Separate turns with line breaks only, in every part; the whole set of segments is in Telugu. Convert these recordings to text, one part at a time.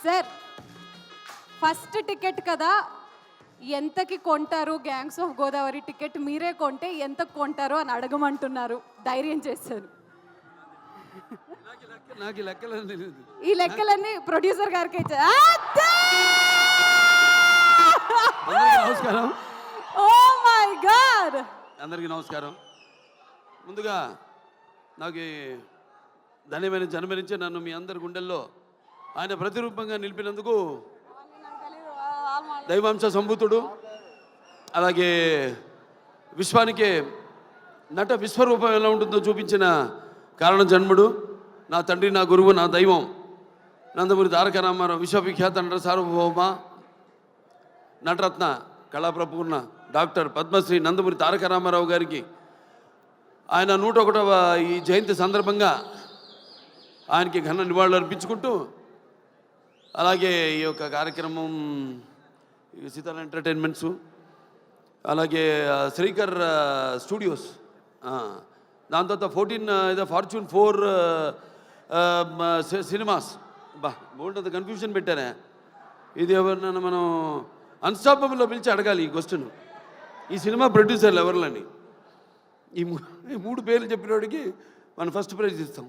సార్ ఫస్ట్ టికెట్ కదా, ఎంతకి కొంటారు? గ్యాంగ్స్ ఆఫ్ గోదావరి టికెట్ మీరే కొంటే ఎంత కొంటారు అని అడగమంటున్నారు. ధైర్యం చేశారు.
నాకు ఈ లెక్కలని తెలియదు.
ఈ లెక్కలన్నీ ప్రొడ్యూసర్ గారికి ఇచ్చారు.
నమస్కారం.
ఓ మై గాడ్,
అందరికీ నమస్కారం. ముందుగా నాకు ఈ ధన్యమైన జన్మనిచ్చే నన్ను మీ అందరి గుండెల్లో ఆయన ప్రతిరూపంగా నిలిపినందుకు దైవాంశ సంభూతుడు, అలాగే విశ్వానికే నట విశ్వరూపం ఎలా ఉంటుందో చూపించిన కారణ జన్ముడు, నా తండ్రి, నా గురువు, నా దైవం నందమూరి తారక రామారావు, విశ్వవిఖ్యాత నట సార్వభౌమ నటరత్న కళాప్రపూర్ణ డాక్టర్ పద్మశ్రీ నందమూరి తారక రామారావు గారికి ఆయన 101వ ఈ జయంతి సందర్భంగా ఆయనకి ఘన నివాళులు అర్పించుకుంటూ, అలాగే ఈ యొక్క కార్యక్రమం సీతాల ఎంటర్టైన్మెంట్స్, అలాగే శ్రీకర్ స్టూడియోస్, దాని తర్వాత 14 ఫార్చ్యూన్ 4 సినిమాస్, బాగుంటుంది, కన్ఫ్యూజన్ పెట్టారా? ఇది ఎవరినైనా మనం అన్స్టాపబుల్లో పిలిచి అడగాలి ఈ క్వశ్చన్. ఈ సినిమా ప్రొడ్యూసర్లు ఎవరిలని ఈ 3 పేర్లు చెప్పినోడికి మనం ఫస్ట్ ప్రైజ్ ఇస్తాం.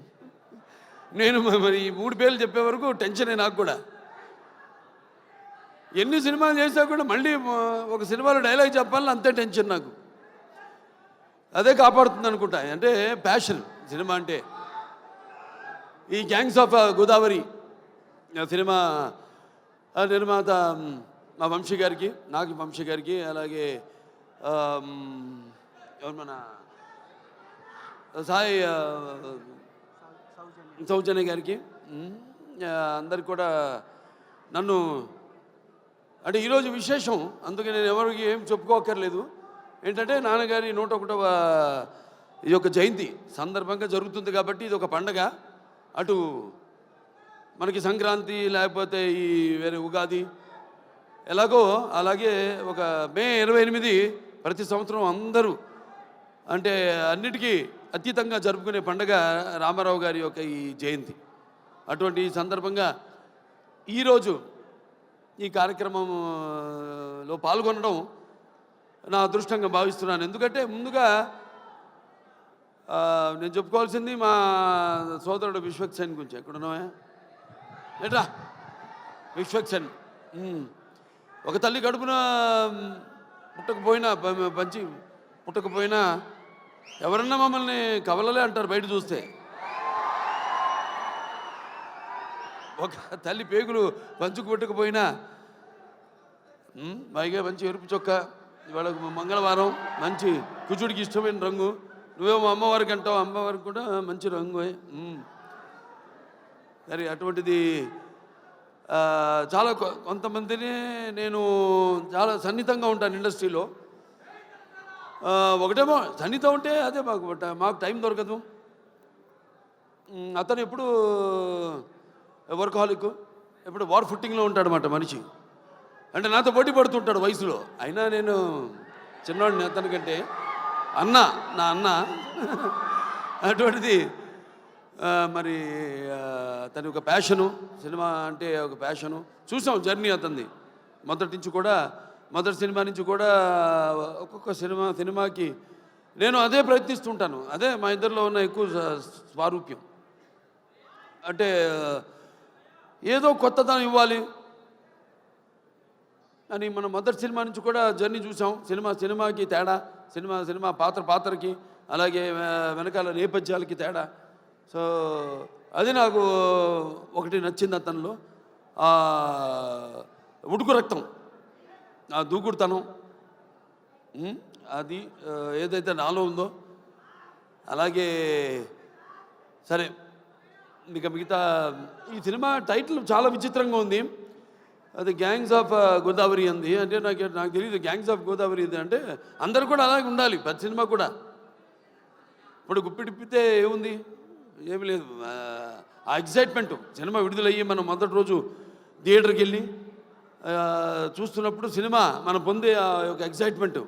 నేను మరి ఈ 3 పేర్లు చెప్పే వరకు టెన్షనే నాకు కూడా. ఎన్ని సినిమాలు చేసినా కూడా మళ్ళీ ఒక సినిమాలో డైలాగ్ చెప్పాలని అంతే టెన్షన్ నాకు. అదే కాపాడుతుంది అనుకుంటా. అంటే ప్యాషన్ సినిమా అంటే. ఈ గ్యాంగ్స్ ఆఫ్ గోదావరి సినిమా నిర్మాత మా వంశీ గారికి, నాకు వంశీ గారికి, అలాగే ఎవరు మన సాయి సౌజన్య గారికి, అందరికి కూడా నన్ను అంటే ఈరోజు విశేషం. అందుకే నేను ఎవరికి ఏం చెప్పుకోకర్లేదు. ఏంటంటే నాన్నగారి 101వ ఈ యొక్క జయంతి సందర్భంగా జరుగుతుంది కాబట్టి ఇది ఒక పండగ. అటు మనకి సంక్రాంతి, లేకపోతే ఈ వేరే ఉగాది ఎలాగో అలాగే ఒక మే 28 ప్రతి సంవత్సరం అందరూ అంటే అన్నిటికీ అతీతంగా జరుపుకునే పండగ రామారావు గారి యొక్క ఈ జయంతి. అటువంటి ఈ సందర్భంగా ఈరోజు ఈ కార్యక్రమంలో పాల్గొనడం నా అదృష్టంగా భావిస్తున్నాను. ఎందుకంటే ముందుగా నేను చెప్పుకోవాల్సింది మా సోదరుడు విశ్వక్సేన్ గురించి. ఎక్కడున్నావా ఏట్రా విశ్వక్సేన్? ఒక తల్లి కడుపున పుట్టకపోయినా ఎవరన్నా మమ్మల్ని కవలలే అంటారు బయట చూస్తే. ఒక తల్లి పేగులు పంచుకు పుట్టకపోయినా పైగా మంచి ఎరుపు చొక్క, ఇవాళ మంగళవారం, మంచి కుచుడికి ఇష్టమైన రంగు, నువ్వేమో అమ్మవారికి అంటావు, అమ్మవారికి కూడా మంచి రంగు. సరే, అటువంటిది చాలా కొంతమందిని నేను చాలా సన్నిహితంగా ఉంటాను ఇండస్ట్రీలో. ఒకటేమో సన్నిహితం ఉంటే అదే మాకు టైం దొరకదు. అతను ఎప్పుడు వర్కహాలిక్, ఎప్పుడు వార్ ఫుట్టింగ్లో ఉంటాడన్నమాట మనిషి. అంటే నాతో పోటీ పడుతుంటాడు వయసులో. అయినా నేను చిన్నవాడిని అతనికంటే. నా అన్న అటువంటిది. మరి అతని ఒక ప్యాషను, సినిమా అంటే ఒక ప్యాషను. చూసాం జర్నీ అతనిది మొదటి సినిమా నుంచి కూడా ఒక్కొక్క సినిమాకి నేను అదే ప్రయత్నిస్తుంటాను. అదే మా ఇద్దరిలో ఉన్న ఎక్కువ స్వారూప్యం. అంటే ఏదో కొత్తదనం ఇవ్వాలి అని మన మొదటి సినిమా నుంచి కూడా జర్నీ చూసాం. సినిమాకి తేడా, సినిమా పాత్రకి, అలాగే వెనకాల నేపథ్యాలకి తేడా. సో అది నాకు ఒకటి నచ్చింది అతనిలో. ఉడుకు రక్తం, ఆ దూకుడుతనం, అది ఏదైతే నాలో ఉందో. అలాగే సరే, ఇక మిగతా ఈ సినిమా టైటిల్ చాలా విచిత్రంగా ఉంది. అది గ్యాంగ్స్ ఆఫ్ గోదావరి అంది. అంటే నాకు తెలియదు గ్యాంగ్స్ ఆఫ్ గోదావరి ఇది అంటే. అందరు కూడా అలాగే ఉండాలి ప్రతి సినిమా కూడా. ఇప్పుడు గుప్పిడిప్పితే ఏముంది, ఏమి లేదు. ఆ ఎగ్జైట్మెంట్ సినిమా విడుదలయ్యి మనం మొదటి రోజు థియేటర్కి వెళ్ళి చూస్తున్నప్పుడు సినిమా మనం పొందే ఆ యొక్క ఎగ్జైట్మెంట్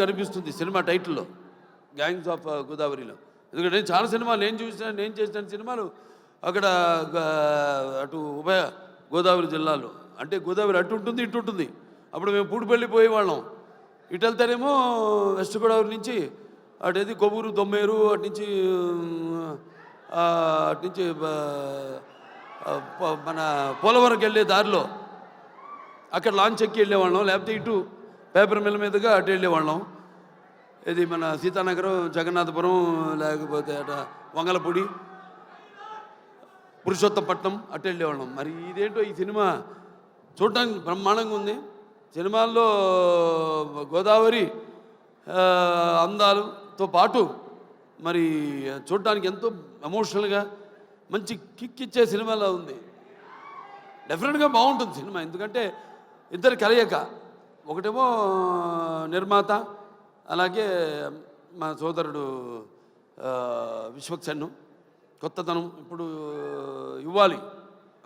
కనిపిస్తుంది సినిమా టైటిల్లో, గ్యాంగ్స్ ఆఫ్ గోదావరిలో. ఎందుకంటే చాలా సినిమాలు నేను చేసిన సినిమాలు అక్కడ అటు ఉభయ గోదావరి జిల్లాలో, అంటే గోదావరి అటు ఉంటుంది ఇటు ఉంటుంది. అప్పుడు మేము పూడిపల్లి పోయేవాళ్ళం. ఇటు వెళ్తానేమో వెస్ట్ గోదావరి నుంచి అటేది కొవ్వూరు దొమ్మేరు అటు నుంచి మన పోలవరంకి వెళ్ళే దారిలో అక్కడ లాంచ్ ఎక్కి వెళ్ళేవాళ్ళం, లేకపోతే ఇటు పేపర్ మిల్ మీదుగా అటు వెళ్ళేవాళ్ళం. ఇది మన సీతానగరం, జగన్నాథపురం, లేకపోతే అట వంగలపూడి, పురుషోత్తపట్నం అటు వెళ్ళేవాళ్ళం. మరి ఇదేంటో ఈ సినిమా చూడటానికి బ్రహ్మాండంగా ఉంది. సినిమాల్లో గోదావరి అందాలతో పాటు మరి చూడటానికి ఎంతో ఎమోషనల్గా మంచి కిక్ ఇచ్చే సినిమాలా ఉంది. డెఫినెట్గా బాగుంటుంది సినిమా. ఎందుకంటే ఇద్దరు కలయిక, ఒకటేమో నిర్మాత, అలాగే మా సోదరుడు విశ్వక్సేన్. కొత్తతనం ఇప్పుడు ఇవ్వాలి,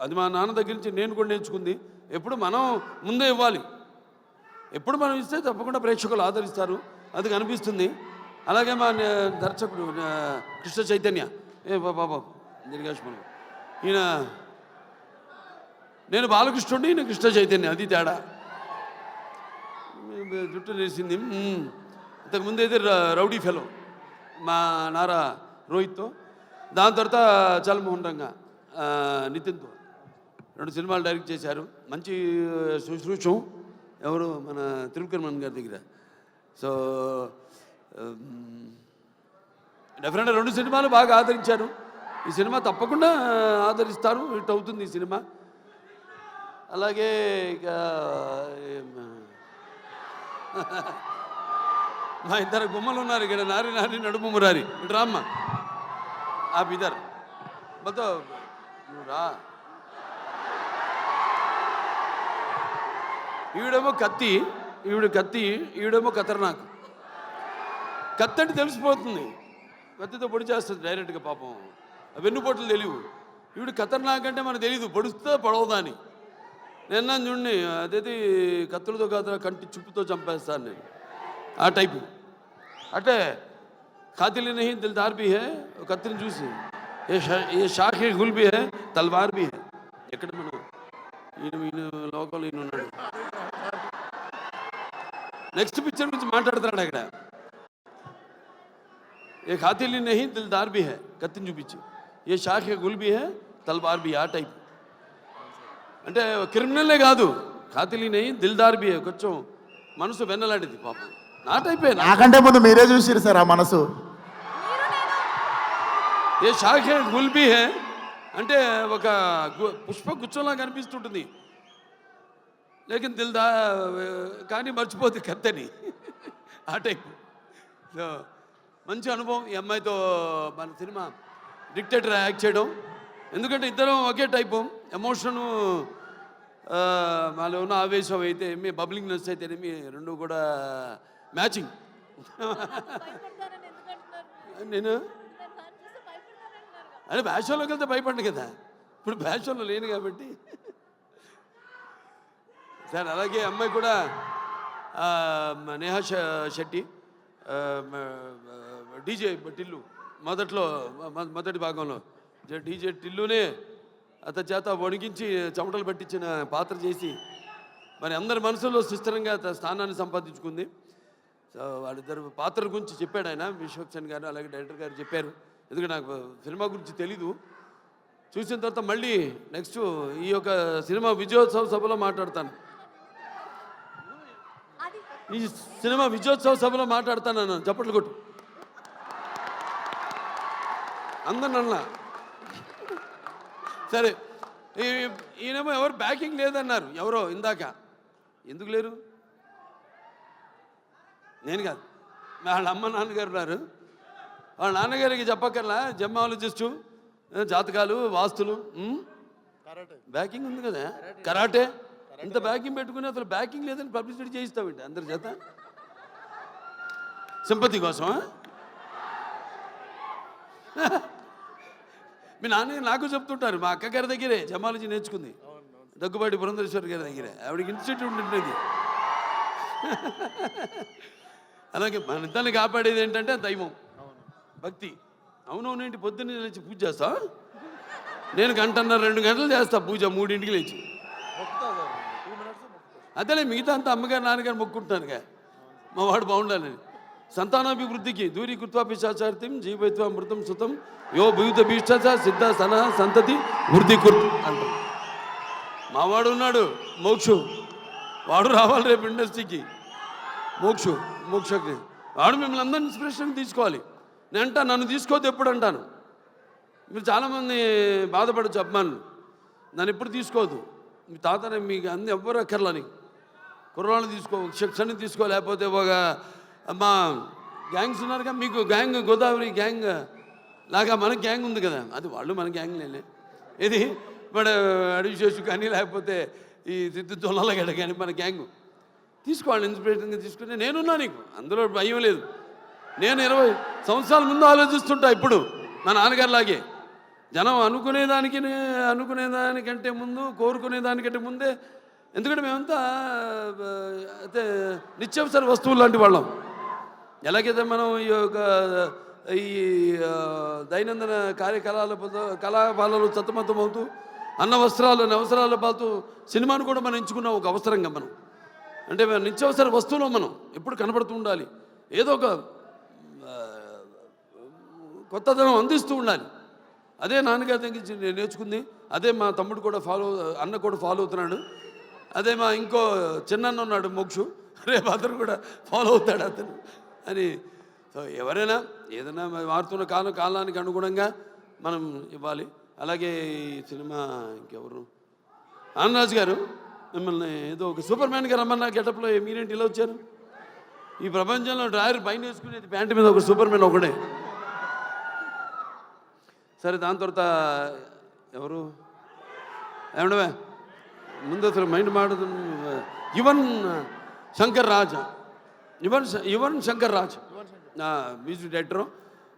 అది మా నాన్న దగ్గర నుంచి నేను కూడా నేర్చుకుంది. ఎప్పుడు మనం ముందే ఇవ్వాలి, ఎప్పుడు మనం ఇస్తే తప్పకుండా ప్రేక్షకులు ఆదరిస్తారు, అది కనిపిస్తుంది. అలాగే మా దర్శకుడు కృష్ణ చైతన్య, బాబా దీర్ఘాష్మను, ఈయన నేను బాలకృష్ణుడిని, ఈయన కృష్ణ చైతన్య, అది తేడా. జుట్టు నేసింది. ఇంతకుముందు అయితే రౌడీ ఫెలో మా నారా రోహిత్తో, దాని తర్వాత చలమోహన్ రంగా నితిన్తో 2 సినిమాలు డైరెక్ట్ చేశారు. మంచి శుశ్రూషం ఎవరు మన త్రివిక్రమన్ గారి దగ్గర. సో డెఫినెట్గా 2 సినిమాలు బాగా ఆదరించారు. ఈ సినిమా తప్పకుండా ఆదరిస్తారు, హిట్ అవుతుంది ఈ సినిమా. అలాగే ఇక మా ఇద్దరు గుమ్మలు ఉన్నారు ఇక్కడ, నారి నారి నడుము మురారి, డ్రామ్మ ఆ ఇద్దరు మొత్తం రా. ఈవిడేమో కత్తి, ఈవిడేమో ఖతర్నాక్. కత్తి అంటే తెలిసిపోతుంది, కత్తితో పొడి చేస్తుంది డైరెక్ట్గా. పాపం వెన్నుపోట్లు తెలియవు. ఈవిడ ఖతర్నాక్ అంటే మనకు తెలియదు, పొడుస్తుందో పొడవదా అని. నిన్న చూడండి, అదేది కత్తులతో కాదు కంటి చుప్పుతో చంపేస్తాను నేను, ఆ టైపు. అంటే ఖాతిలి నహీ దిల్దార్ భీ హై, కత్తిని చూసి ఏ షాఖే గుల్ భీ హై, తల్వార్ భీ హై. ఎక్కడ మనం ఈయన లోకంలో ఈయన ఉన్నాడు. నెక్స్ట్ పిక్చర్ గురించి మాట్లాడుతున్నాడు అక్కడ. ఏ ఖాతిలి నహీ దిల్దార్ భీ హై, కత్తిని చూపించి, ఏ షాఖే గుల్ భీ హై, తల్వార్ భీ, ఆ టైప్. అంటే క్రిమినల్లే కాదు, ఖాతిలి నహీ దిల్దార్ భీ హై, కొంచెం మనసు వెన్నలాంటిది పాపం. నా టైపే.
నాకంటే ముందు మీరే చూసిరు సార్ ఆ మనసు.
ఏ షాఖే గుల్ భీ హై అంటే ఒక పుష్ప గుచ్చంలా కనిపిస్తుంటుంది, లేకిన్ దిల్దా కానీ మర్చిపోతే కత్తని, ఆ టైప్. సో మంచి అనుభవం ఈ అమ్మాయితో మన సినిమా డిక్టేటర్ యాక్ట్ చేయడం. ఎందుకంటే ఇద్దరం ఒకే టైపు, ఎమోషను మాలో ఉన్న ఆవేశం అయితే ఏమి, బబ్లింగ్నెస్ అయితే ఏమి, రెండు కూడా మ్యాచింగ్. నేను అదే బ్యాషోలోకి వెళ్తే భయపడ్డా కదా, ఇప్పుడు బ్యాషోలో లేను కాబట్టి. సార్ అలాగే అమ్మాయి కూడా నేహా శెట్టి, డీజే టిల్లు, మొదటి భాగంలో డీజే టిల్లునే అతని చేత వణికించి చెమటలు పట్టించిన పాత్ర చేసి మరి అందరి మనసులో సుస్థిరంగా స్థానాన్ని సంపాదించుకుంది. సో వాళ్ళిద్దరు పాత్ర గురించి చెప్పాడు ఆయన, విశ్వక్సేన్ గారు అలాగే డైరెక్టర్ గారు చెప్పారు. ఎందుకంటే నాకు సినిమా గురించి తెలీదు. చూసిన తర్వాత మళ్ళీ నెక్స్ట్ ఈ యొక్క సినిమా విజయోత్సవ సభలో మాట్లాడతాను, ఈ సినిమా విజయోత్సవ సభలో మాట్లాడతాను. చప్పట్లు కొట్టు అందరినన్నా. సరే, ఈయనేమో ఎవరు బ్యాకింగ్ లేదన్నారు, ఎవరో ఇందాక. ఎందుకు లేరు? నేను కాదు, వాళ్ళ అమ్మ నాన్నగారు ఉన్నారు. వాళ్ళ నాన్నగారికి చెప్పక్కర్లా, జెమ్మాలజిస్టు, జాతకాలు, వాస్తులు, బ్యాకింగ్ ఉంది కదా, కరాటే. ఇంత బ్యాకింగ్ పెట్టుకుని అసలు బ్యాకింగ్ లేదని పబ్లిసిటీ చేయిస్తామండి అందరి చేత, సింపతి కోసమా? మీ నాన్న నాకు చెప్తుంటారు, మా అక్క గారి దగ్గరే జమాలజీ నేర్చుకుంది, దగ్గుబాటి పురంధరేశ్వరి గారి దగ్గరే. ఆవిడకి ఇన్స్టిట్యూట్ ఉంటుంది. అలాగే మన ఇద్దరిని కాపాడేది ఏంటంటే దైవం, భక్తి. అవునవునేంటి పొద్దున్నే లేచి పూజ చేస్తా? నేను గంటన్నర 2 గంటలు చేస్తా పూజ 3ంటికి లేచి. అదేలే మిగతా అంతా అమ్మగారు నాన్నగారు మొక్కుంటున్నానుగా మా వాడు బాగుండాలని. సంతానాభివృద్ధికి దూరీ కృత్వా పిశాచార్తిం జీవైత్వ మృతం సుతం యో భూత భీష్ట సిద్ధ సన సంతతి వృద్ధి కుర్త్ అంటారు. మా వాడు ఉన్నాడు మోక్షు, వాడు రావాలి రేపు ఇండస్ట్రీకి. మోక్షకి వాడు మిమ్మల్ని అందరినీ ఇన్స్పిరేషన్ తీసుకోవాలి. నేను అంటా నన్ను తీసుకోవద్దు ఎప్పుడు అంటాను. మీరు చాలామంది బాధపడచ్చు అభిమానులు, నన్ను ఎప్పుడు తీసుకోవద్దు. మీ తాతనే మీకు అన్ని ఎవ్వరు అక్కర్లని కుర్రాళ్ళు తీసుకో, శిక్షణ తీసుకో, లేకపోతే ఒక మా గ్యాంగ్స్ ఉన్నారుగా మీకు గ్యాంగ్, గోదావరి గ్యాంగ్ లాగా మన గ్యాంగ్ ఉంది కదా, అది వాళ్ళు మన గ్యాంగ్లేనే. ఇది మన అడివిశేషు కానీ లేకపోతే ఈ సిద్ధు జొన్నలగడ్డ కానీ మన గ్యాంగ్ తీసుకోవాలి. ఇన్స్పిరేషన్గా తీసుకుంటే నేనున్నా, నీకు అందులో భయం లేదు. నేను 20 సంవత్సరాల ముందు ఆలోచిస్తుంటా. ఇప్పుడు మా నాన్నగారిలాగే జనం అనుకునేదానికంటే ముందు, కోరుకునేదానికంటే ముందే. ఎందుకంటే మేమంతా అయితే నిత్యావసర వస్తువులు లాంటి వాళ్ళం. ఎలాగైతే మనం ఈ దైనందిన కళాపాలలో సతమతమవుతూ అన్న అవసరాలు పాతూ సినిమాను కూడా మనం ఎంచుకున్నాం ఒక అవసరంగా. మనం అంటే నిత్యావసర వస్తువులో మనం ఎప్పుడు కనబడుతూ ఉండాలి, ఏదో ఒక కొత్తదనం అందిస్తూ ఉండాలి. అదే నాన్నగారి దగ్గర నేను నేర్చుకుంది. అదే మా తమ్ముడు కూడా అన్న కూడా ఫాలో అవుతున్నాడు. అదే మా ఇంకో చిన్న ఉన్నాడు మోక్షు, రేపు అతను కూడా ఫాలో అవుతాడు అతను అని. సో ఎవరైనా ఏదైనా మారుతున్న కాలానికి అనుగుణంగా మనం ఇవ్వాలి. అలాగే ఈ సినిమా ఇంకెవరు ఆనందరాజు గారు మిమ్మల్ని ఏదో ఒక సూపర్ మ్యాన్గా రమ్మన్నా గెటప్లో మీరేంటి ఇలా వచ్చారు? ఈ ప్రపంచంలో డ్రాయర్ పైన వేసుకునేది ప్యాంటు మీద ఒక సూపర్ మ్యాన్ ఒకడే. సరే, దాని తర్వాత ఎవరు ఏమండవే ముందు అసలు మైండ్ మాడదు. Yuvan Shankar Raja music director.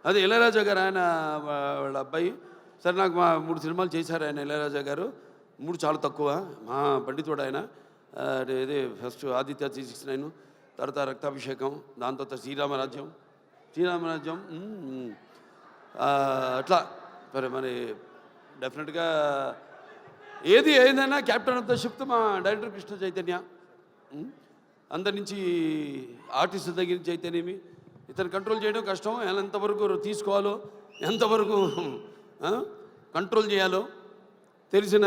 అదే ఇళయరాజా గారు, ఆయన వాళ్ళ అబ్బాయి. సరే, నాకు మా 3 సినిమాలు చేశారు ఆయన ఇళయరాజా గారు. 3 చాలా తక్కువ. మా పండితుడు ఆయన. ఇదే ఫస్ట్ ఆదిత్య 369, తర్వాత రక్తాభిషేకం, దాని తర్వాత శ్రీరామరాజ్యం అట్లా. మరి డెఫినెట్గా ఏదైనా క్యాప్టెన్ ఆఫ్ ద షిప్ మా డైరెక్టర్ కృష్ణ చైతన్య. అందరి నుంచి ఆర్టిస్ట్ దగ్గర నుంచి అయితేనేమి ఇతను కంట్రోల్ చేయడం కష్టం. ఎంతవరకు తీసుకోవాలో, ఎంతవరకు కంట్రోల్ చేయాలో తెలిసిన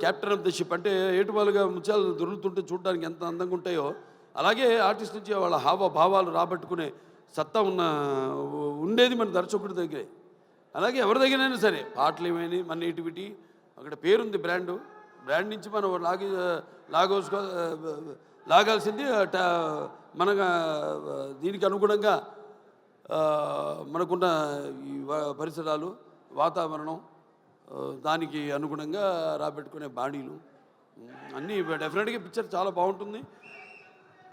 క్యాప్టెన్ ఆఫ్ ద షిప్. అంటే ఏటువాలుగా ముత్యాలు దొరుకుతుంటే చూడడానికి ఎంత అందంగా ఉంటాయో, అలాగే ఆర్టిస్ట్ నుంచి వాళ్ళ హావభావాలు రాబట్టుకునే సత్తా ఉండేది మన దర్శకుడి దగ్గరే. అలాగే ఎవరి దగ్గరైనా సరే పాటలు ఏమైనా మన నేటివిటీ అక్కడ పేరుంది, బ్రాండ్ నుంచి మనం లాగాల్సింది మన దీనికి అనుగుణంగా మనకున్న ఈ పరిసరాలు, వాతావరణం, దానికి అనుగుణంగా రాబెట్టుకునే బాడీలు అన్నీ. డెఫినెట్గా పిక్చర్ చాలా బాగుంటుంది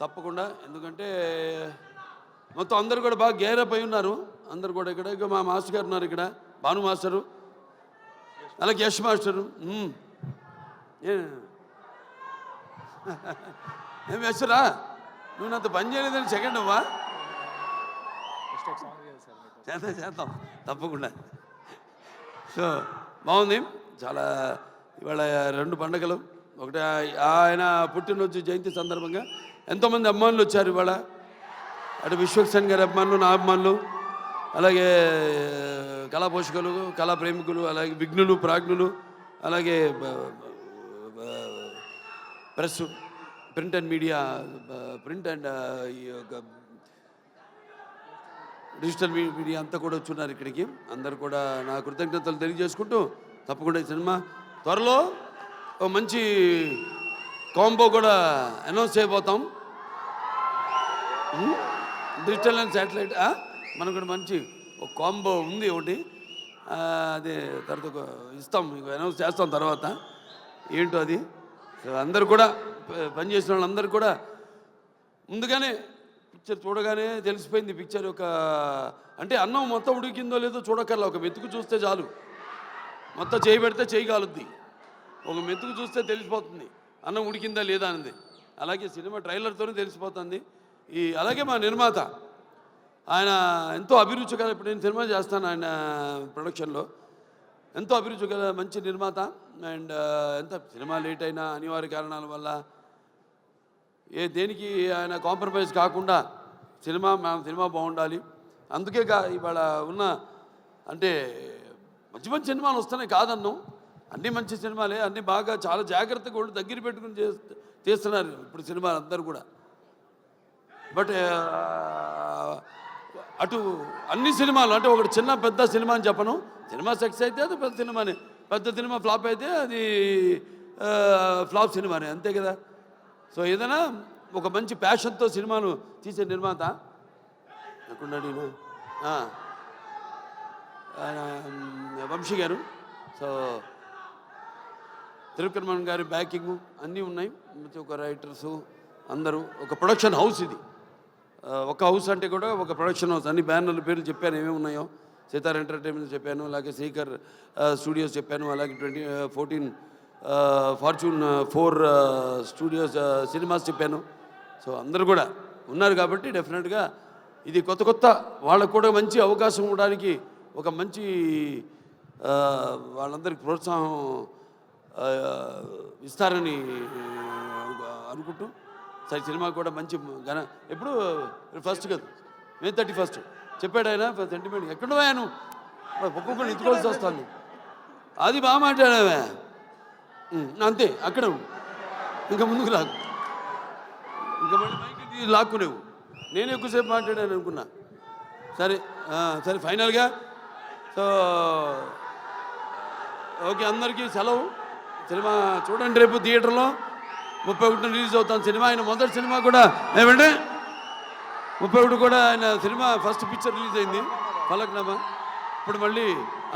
తప్పకుండా. ఎందుకంటే మొత్తం అందరూ కూడా బాగా గేరప్ అయి ఉన్నారు. అందరు కూడా ఇక్కడ మా మాస్టర్ గారు ఉన్నారు, ఇక్కడ భాను మాస్టరు, అలాగే యశ్ మాస్టరు. ఏం యశ్రా, నువ్వు నాతో పని చేయలేదని సెకండ్ అవ్వా? చేద్దాం తప్పకుండా. సో బాగుంది చాలా. ఇవాళ 2 పండుగలు. ఒకటి ఆయన పుట్టినరోజు జయంతి సందర్భంగా ఎంతోమంది అభిమానులు వచ్చారు ఇవాళ. అటు విశ్వక్సేన్ గారి అభిమానులు, నా అభిమానులు, అలాగే కళా పోషకులు, కళా ప్రేమికులు, అలాగే విఘ్నులు, ప్రాజ్ఞులు, అలాగే press, print and media, print and digital media అంతా కూడా వచ్చున్నారు ఇక్కడికి. అందరు కూడా నా కృతజ్ఞతలు తెలియజేసుకుంటూ తప్పకుండా ఈ సినిమా త్వరలో ఒక మంచి కాంబో కూడా అనౌన్స్ చేయబోతాం. డిజిటల్ అండ్ శాటిలైట్ మనకు కూడా మంచి ఒక కాంబో ఉంది ఒకటి. అదే తర్వాత ఇస్తాం, అనౌన్స్ చేస్తాం తర్వాత ఏంటో అది. అందరు కూడా పనిచేసిన వాళ్ళందరూ కూడా ముందుగానే పిక్చర్ చూడగానే తెలిసిపోయింది. పిక్చర్ ఒక అంటే అన్నం మొత్తం ఉడికిందో లేదో చూడక్కర్లా, ఒక మెతుకు చూస్తే చాలు. మొత్తం చేయి పెడితే చేయి కాలుద్ది, ఒక మెతుకు చూస్తే తెలిసిపోతుంది అన్నం ఉడికిందా లేదా అనేది. అలాగే సినిమా ట్రైలర్తోనే తెలిసిపోతుంది. అలాగే మా నిర్మాత ఆయన ఎంతో అభిరుచిగా, ఇప్పుడు నేను సినిమా చేస్తాను ఆయన ప్రొడక్షన్లో. ఎంతో అభిరుచి గల మంచి నిర్మాత. అండ్ ఎంత సినిమా లేట్ అయినా అనివార్య కారణాల వల్ల దేనికి ఆయన కాంప్రమైజ్ కాకుండా మన సినిమా బాగుండాలి. అందుకే ఇవాళ ఉన్న అంటే మంచి మంచి సినిమాలు వస్తున్నాయి కాదన్నాం, అన్నీ మంచి సినిమాలే, అన్నీ బాగా చాలా జాగ్రత్తగా వాళ్ళు దగ్గర పెట్టుకుని చేస్తున్నారు ఇప్పుడు సినిమాలు అందరూ కూడా. బట్ అటు అన్ని సినిమాలు అంటే ఒకటి చిన్న పెద్ద సినిమా అని చెప్పను, సినిమా సక్సెస్ అయితే అది పెద్ద సినిమానే, పెద్ద సినిమా ఫ్లాప్ అయితే అది ఫ్లాప్ సినిమానే, అంతే కదా. సో ఏదైనా ఒక మంచి ప్యాషన్తో సినిమాను తీసే నిర్మాత ఎక్కడున్నాడు వంశీ గారు. సో త్రివిక్రమన్ గారి బ్యాకింగ్ అన్నీ ఉన్నాయి, ఒక రైటర్సు అందరూ, ఒక ప్రొడక్షన్ హౌస్ ఇది. ఒక హౌస్ అంటే కూడా ఒక ప్రొడక్షన్ హౌస్. అన్ని బ్యానర్ల పేర్లు చెప్పాను ఏమేమి ఉన్నాయో, సితార్ ఎంటర్టైన్మెంట్ చెప్పాను, అలాగే శ్రీకర్ స్టూడియోస్ చెప్పాను, అలాగే 14 ఫార్చ్యూన్ 4 స్టూడియోస్ సినిమాస్ చెప్పాను. సో అందరూ కూడా ఉన్నారు కాబట్టి డెఫినెట్గా ఇది కొత్త కొత్త వాళ్ళకు కూడా మంచి అవకాశం ఇవ్వడానికి ఒక మంచి వాళ్ళందరికీ ప్రోత్సాహం ఇస్తారని అనుకుంటూ సరే సినిమా కూడా మంచి ఎప్పుడు ఫస్ట్ కదా May 31 చెప్పాడు ఆయన సెంటిమెంట్. ఎక్కడో ఆయన ఒక్కొక్కరు ఎత్తుకోవాల్సి వస్తుంది, అది బాగా మాట్లాడావే అంతే, అక్కడ ఇంకా ముందుకు లాక్కు, ఇంకా మళ్ళీ మైకి లాక్కునేవు. నేను ఎక్కువసేపు మాట్లాడాను అనుకున్నా. సరే సరే ఫైనల్గా సో ఓకే, అందరికీ సెలవు. సినిమా చూడండి, రేపు థియేటర్లో 31 రిలీజ్ అవుతాను సినిమా. ఆయన మొదటి సినిమా కూడా ఏమంటే 31 కూడా ఆయన సినిమా ఫస్ట్ పిక్చర్ రిలీజ్ అయింది ఫలక్నామా. ఇప్పుడు మళ్ళీ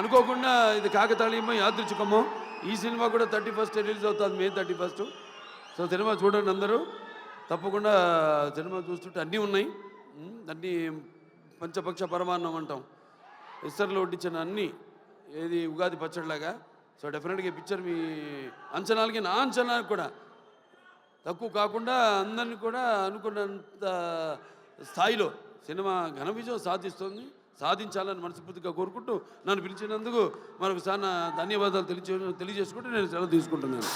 అనుకోకుండా ఇది కాకతాళీయమో యాదృచ్ఛికమో ఈ సినిమా కూడా 31 రిలీజ్ అవుతుంది, May 31. సో సినిమా చూడండి అందరూ తప్పకుండా. సినిమా చూస్తుంటే అన్నీ ఉన్నాయి, అన్నీ పంచపక్ష పరమాన్నం అంటాం, ఇస్తర్లో వడ్డించిన అన్నీ, ఏది ఉగాది పచ్చడిలాగా. సో డెఫినెట్గా ఈ పిక్చర్ మీ అంచనాలకి నా అంచనాలకు కూడా తక్కువ కాకుండా అందరినీ కూడా అనుకున్నంత స్థాయిలో సినిమా ఘన విజయం సాధించాలని మనస్ఫూర్తిగా కోరుకుంటూ నన్ను పిలిచినందుకు మరొకసారి నా ధన్యవాదాలు తెలియజేసుకుంటూ నేను సెలవు తీసుకుంటున్నాను.